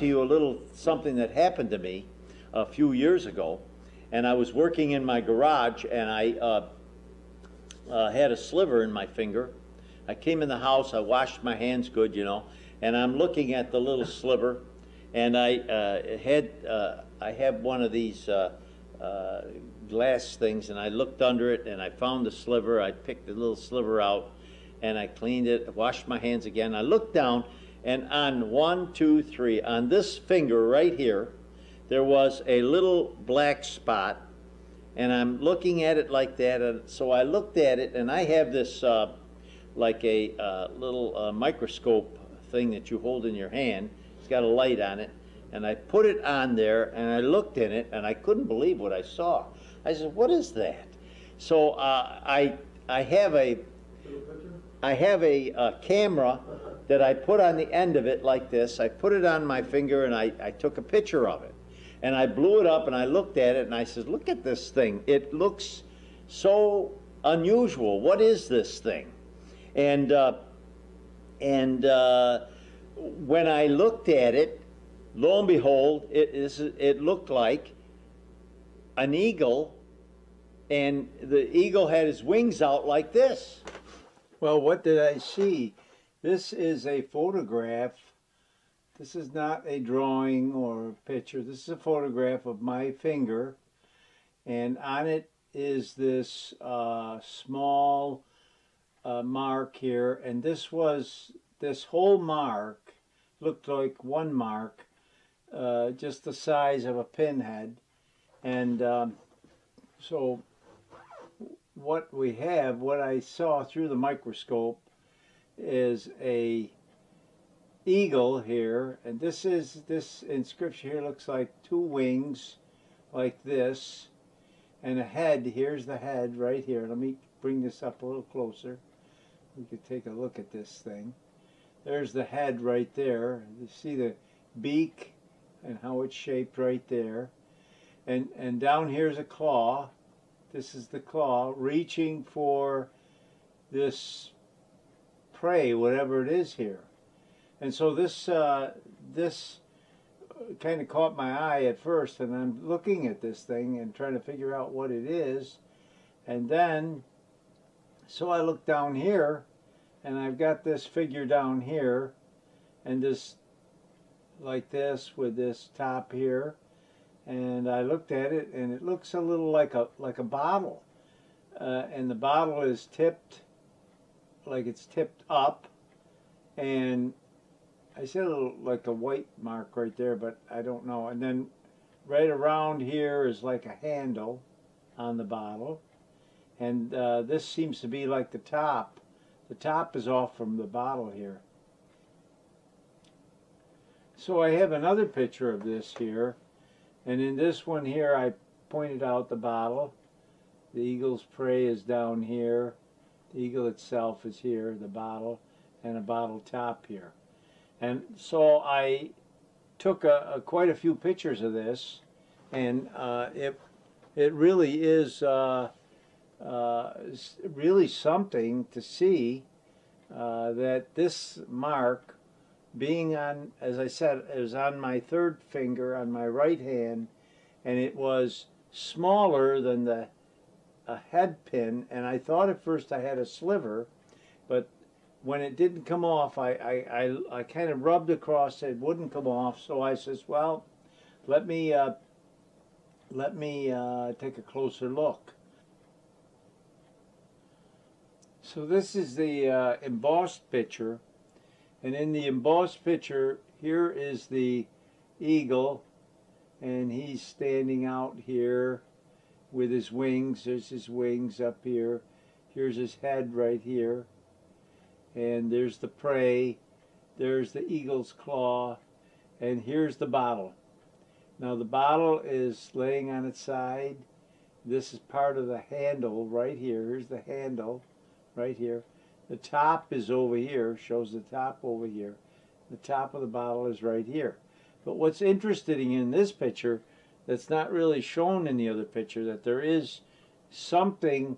to you a little something that happened to me a few years ago. And I was working in my garage, and I had a sliver in my finger. I came in the house, I washed my hands good, you know, and I'm looking at the little sliver, and I had one of these glass things, and I looked under it, and I found the sliver. I picked the little sliver out, and I cleaned it, washed my hands again. I looked down, and on 1, 2, 3, on this finger right here, there was a little black spot, and I'm looking at it like that. And so I looked at it, and I have this like a little microscope thing that you hold in your hand. It's got a light on it, and I put it on there, and I looked in it, and I couldn't believe what I saw. I said, "What is that?" So I have a camera that I put on the end of it like this. I put it on my finger, and I took a picture of it. And I blew it up, and I looked at it, and I said, "Look at this thing. It looks so unusual. What is this thing?" And when I looked at it, lo and behold, it looked like an eagle, and the eagle had his wings out like this. Well, what did I see? This is a photograph. This is not a drawing or a picture. This is a photograph of my finger, and on it is this small mark here, and this whole mark looked like one mark, just the size of a pinhead. And so what I saw through the microscope is a eagle here, and this inscription here looks like two wings like this, and a head. Here's the head right here. Let me bring this up a little closer. We could take a look at this thing. There's the head right there. You see the beak and how it's shaped right there, and down here's a claw. This is the claw reaching for this prey, whatever it is here. And so this kind of caught my eye at first, and I'm looking at this thing and trying to figure out what it is. And then, so I look down here, and I've got this figure down here, and this, like this, with this top here. And I looked at it, and it looks a little like a bottle. And the bottle is tipped, like it's tipped up, and I said like a white mark right there, but I don't know. And then right around here is like a handle on the bottle. And this seems to be like the top. The top is off from the bottle here. So I have another picture of this here. And in this one here, I pointed out the bottle. The eagle's prey is down here. The eagle itself is here, the bottle, and a bottle top here. And so I took quite a few pictures of this, and it really is really something to see that this mark, being on, as I said, it was on my third finger on my right hand, and it was smaller than a head pin, and I thought at first I had a sliver, but when it didn't come off, I kind of rubbed across it, wouldn't come off, so I says, well, let me take a closer look. So this is the embossed picture, and in the embossed picture, here is the eagle, and he's standing out here with his wings. There's his wings up here. Here's his head right here. And there's the prey, there's the eagle's claw, and here's the bottle. Now the bottle is laying on its side. This is part of the handle right here. Here's the handle right here. The top is over here, shows the top over here. The top of the bottle is right here. But what's interesting in this picture that's not really shown in the other picture, that there is something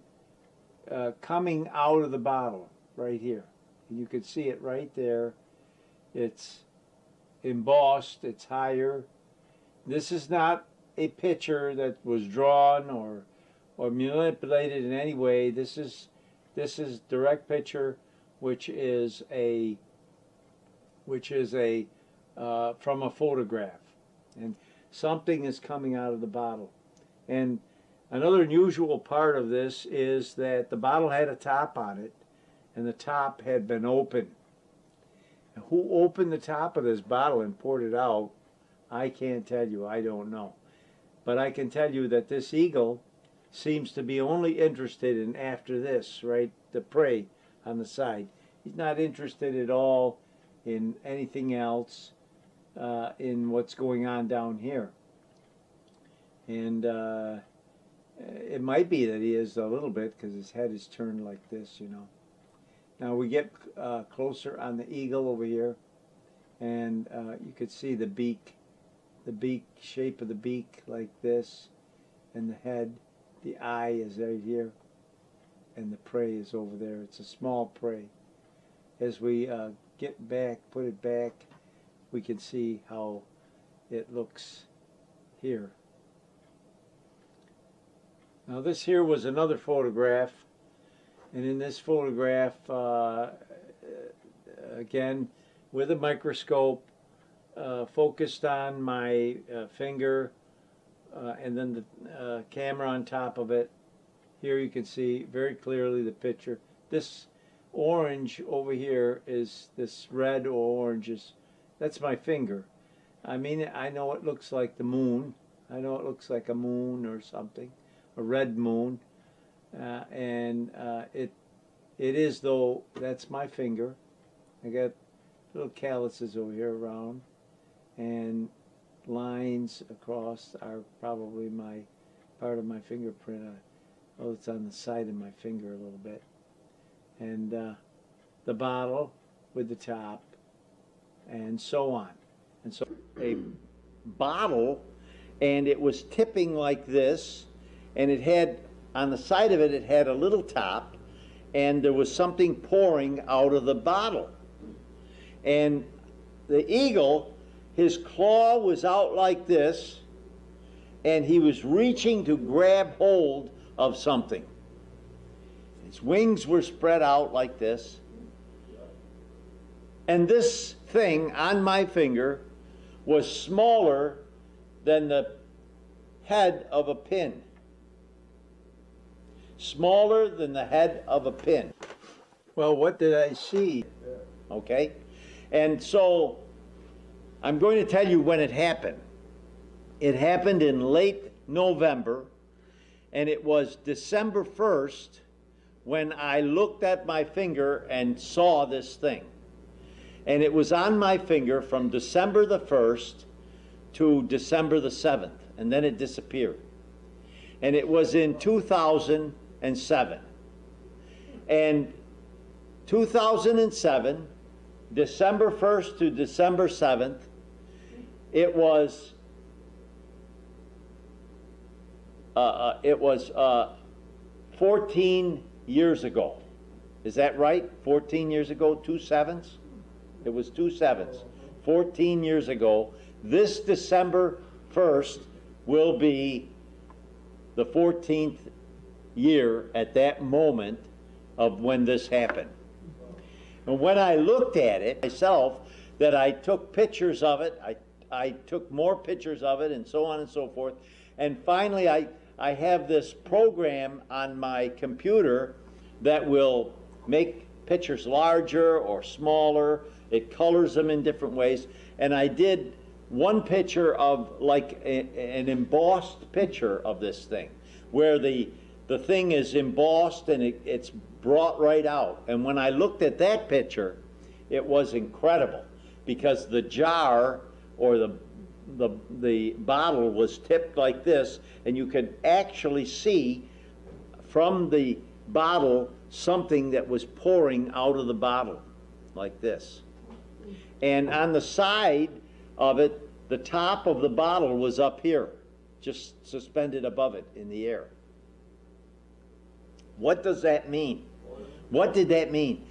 coming out of the bottle right here. You can see it right there. It's embossed, it's higher. This is not a picture that was drawn or manipulated in any way. This is direct picture, which is a from a photograph, and something is coming out of the bottle. And another unusual part of this is that the bottle had a top on it, and the top had been open. Now, who opened the top of this bottle and poured it out, I can't tell you. I don't know. But I can tell you that this eagle seems to be only interested in after this, right, the prey on the side. He's not interested at all in anything else, in what's going on down here. And it might be that he is a little bit, because his head is turned like this, you know. Now we get closer on the eagle over here, and you could see the beak shape of the beak like this, and the head, the eye is right here, and the prey is over there. It's a small prey. As we get back, put it back, we can see how it looks here. Now this here was another photograph, and in this photograph, again, with a microscope, focused on my finger, and then the camera on top of it. Here you can see very clearly the picture. This orange over here is this red or orange that's my finger. I mean, I know it looks like the moon. I know it looks like a moon or something, a red moon, and it is, though. That's my finger. I got little calluses over here around, and lines across are probably my part of my fingerprint. Oh, it's on the side of my finger a little bit. And the bottle with the top, and so on. And so a bottle, and it was tipping like this, and it had, on the side of it, it had a little top, and there was something pouring out of the bottle. And the eagle, his claw was out like this, and he was reaching to grab hold of something. His wings were spread out like this. And this thing on my finger was smaller than the head of a pin. Smaller than the head of a pin. Well, what did I see? Okay? And so I'm going to tell you when it happened. It happened in late November, and it was December 1st when I looked at my finger and saw this thing. And it was on my finger from December the 1st to December the 7th, and then it disappeared. And it was in 2007. And 2007, December 1st to December 7th, it was 14 years ago. Is that right? 14 years ago, 2 sevens? It was 2 sevens. 14 years ago. This December 1st will be the 14th year at that moment of when this happened. And when I looked at it myself, that I took pictures of it, I took more pictures of it, and so on and so forth. And finally, I have this program on my computer that will make pictures larger or smaller. It colors them in different ways. And I did one picture of like an embossed picture of this thing, where the thing is embossed and it's brought right out. And when I looked at that picture, it was incredible, because the jar or the bottle was tipped like this, and you could actually see from the bottle something that was pouring out of the bottle like this. And on the side of it, the top of the bottle was up here, just suspended above it in the air. What does that mean? What did that mean?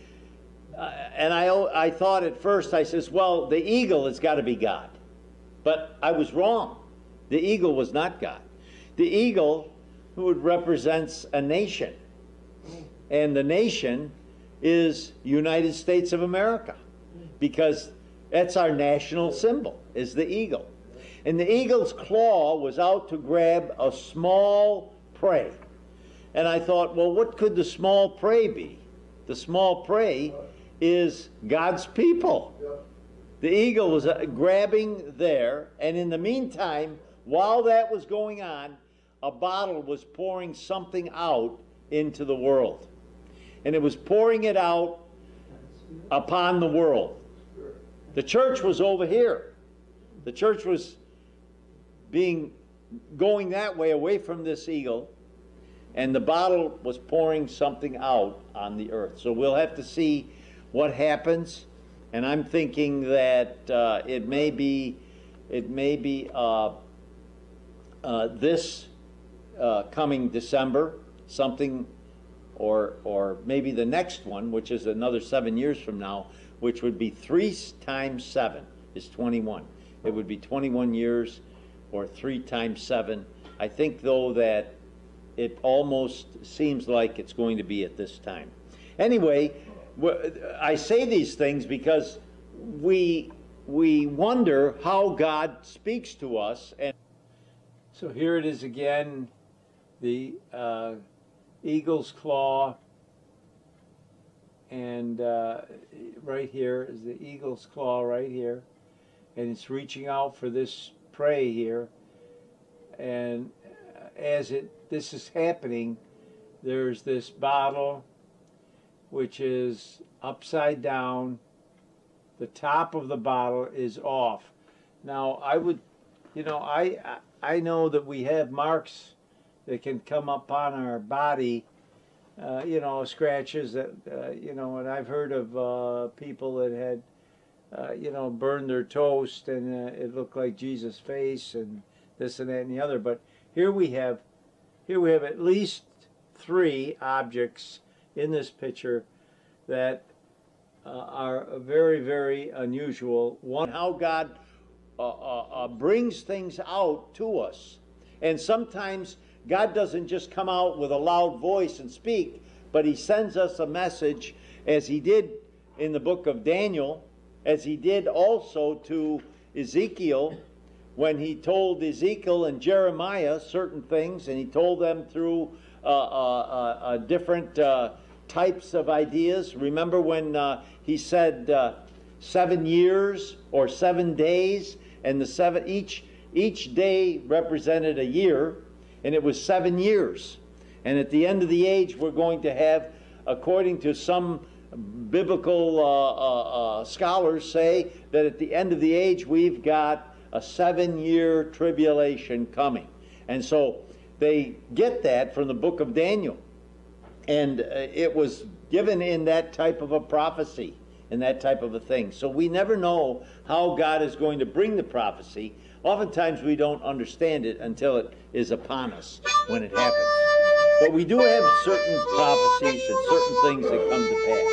And I thought at first, I says, well, the eagle has got to be God. But I was wrong. The eagle was not God. The eagle represents a nation. And the nation is United States of America, because that's our national symbol, is the eagle. And the eagle's claw was out to grab a small prey. And I thought, well, what could the small prey be? The small prey is God's people. The eagle was grabbing there, and in the meantime, while that was going on, a bottle was pouring something out into the world. And it was pouring it out upon the world. The church was over here. The church was going that way, away from this eagle, and the bottle was pouring something out on the earth. So we'll have to see what happens, and I'm thinking that it may be this coming December, something, or maybe the next one, which is another 7 years from now, which would be 3 times 7 is 21. It would be 21 years, or 3 times 7. I think, though, that it almost seems like it's going to be at this time. Anyway, I say these things because we wonder how God speaks to us. And so here it is again, the eagle's claw, and right here is the eagle's claw right here, and it's reaching out for this prey here. And as this is happening, there's this bottle which is upside down. The top of the bottle is off. Now I would, I know that we have marks that can come upon our body, scratches that, and I've heard of people that had, burned their toast, and it looked like Jesus' face, and this and that and the other. But here we have at least 3 objects in this picture that are very, very unusual. One, how God brings things out to us. And sometimes God doesn't just come out with a loud voice and speak, but he sends us a message, as he did in the book of Daniel, as he did also to Ezekiel, when he told Ezekiel and Jeremiah certain things, and he told them through different types of ideas. Remember when he said 7 years or 7 days, and each day represented a year, and it was 7 years. And at the end of the age, we're going to have, according to some biblical scholars, say that at the end of the age we've got a 7-year tribulation coming. And so they get that from the book of Daniel. And it was given in that type of a prophecy, in that type of a thing. So we never know how God is going to bring the prophecy. Oftentimes we don't understand it until it is upon us, when it happens. But we do have certain prophecies and certain things that come to pass.